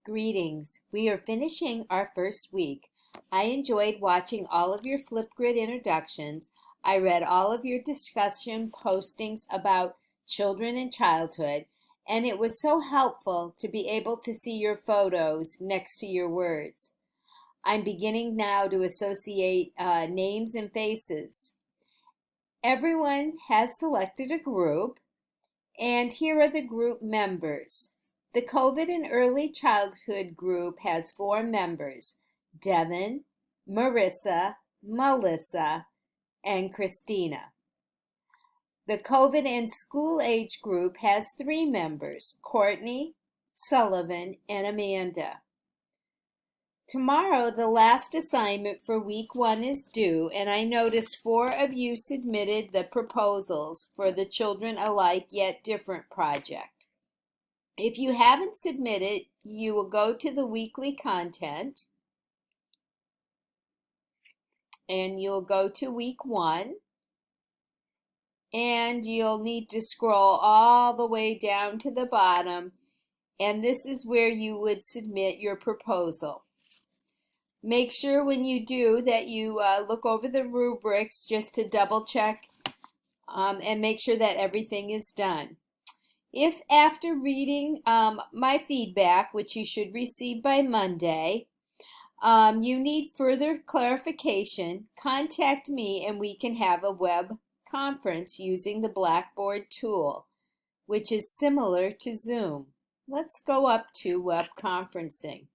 Greetings. We are finishing our first week. I enjoyed watching all of your Flipgrid introductions. I read all of your discussion postings about children and childhood, and it was so helpful to be able to see your photos next to your words. I'm beginning now to associate names and faces. Everyone has selected a group, and here are the group members. The COVID and Early Childhood group has 4 members: Devin, Marissa, Melissa, and Christina. The COVID and School Age group has 3 members: Courtney, Sullivan, and Amanda. Tomorrow, the last assignment for week 1 is due, and I noticed 4 of you submitted the proposals for the Children Alike Yet Different project. If you haven't submitted, you will go to the weekly content and you'll go to week 1 and you'll need to scroll all the way down to the bottom, and this is where you would submit your proposal. Make sure when you do that you look over the rubrics just to double check and make sure that everything is done. If after reading my feedback, which you should receive by Monday, you need further clarification, contact me and we can have a web conference using the Blackboard tool, which is similar to Zoom. Let's go up to web conferencing.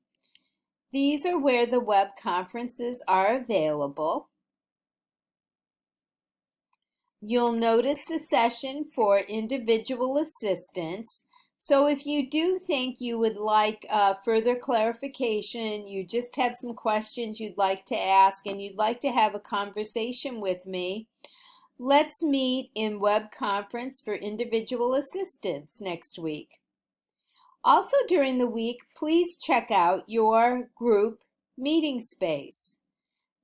These are where the web conferences are available. You'll notice the session for individual assistance. So if you do think you would like further clarification, you just have some questions you'd like to ask and you'd like to have a conversation with me, let's meet in web conference for individual assistance next week. Also during the week, please check out your group meeting space.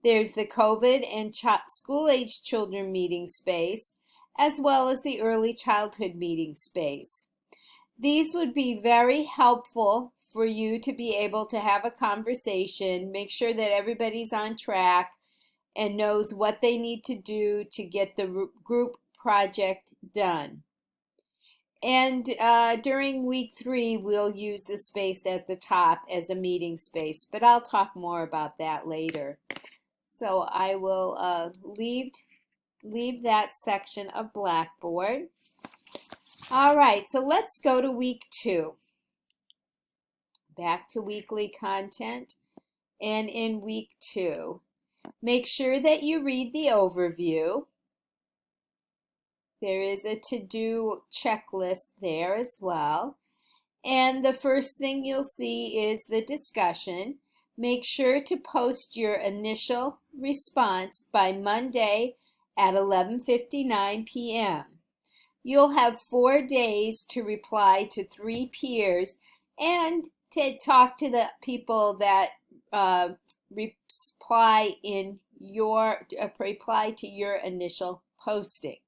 There's the COVID and school-age children meeting space, as well as the early childhood meeting space. These would be very helpful for you to be able to have a conversation, make sure that everybody's on track and knows what they need to do to get the group project done. And during week 3, we'll use the space at the top as a meeting space, but I'll talk more about that later. So I will leave that section of Blackboard. All right, so let's go to week 2. Back to weekly content. And in week 2, make sure that you read the overview. There is a to-do checklist there as well. And the first thing you'll see is the discussion. Make sure to post your initial response by Monday at 11:59 p.m. You'll have 4 days to reply to 3 peers and to talk to the people that reply to your initial posting.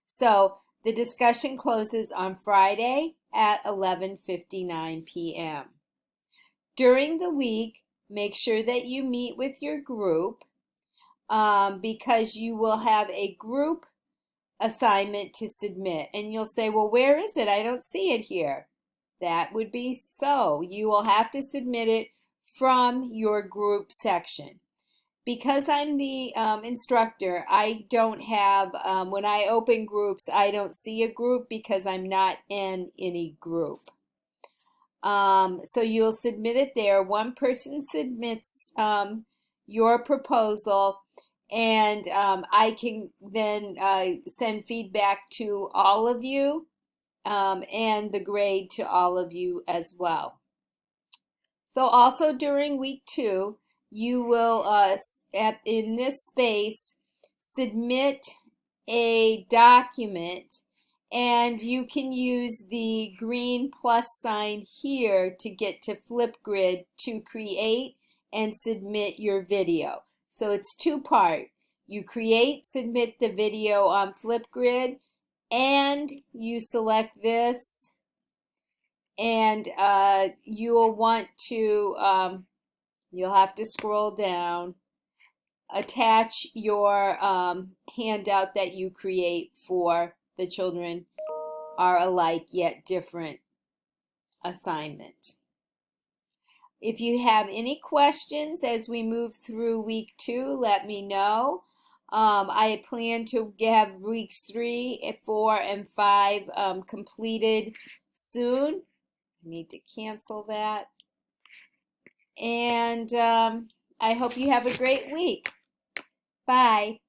So the discussion closes on Friday at 11:59 p.m. During the week, make sure that you meet with your group because you will have a group assignment to submit. And you'll say, well, where is it? I don't see it here. That would be so. You will have to submit it from your group section. Because I'm the instructor, I don't have, when I open groups, I don't see a group because I'm not in any group. So you'll submit it there. One person submits your proposal, and I can then send feedback to all of you and the grade to all of you as well. So also during week 2, you will, in this space, submit a document, and you can use the green plus sign here to get to Flipgrid to create and submit your video. So it's 2-part. You create, submit the video on Flipgrid, and you select this And you'll want to, you'll have to scroll down, attach your handout that you create for the Children Are Alike Yet Different assignment. If you have any questions as we move through week 2, let me know. I plan to have weeks 3, 4, and 5 completed soon. I need to cancel that. And I hope you have a great week. Bye.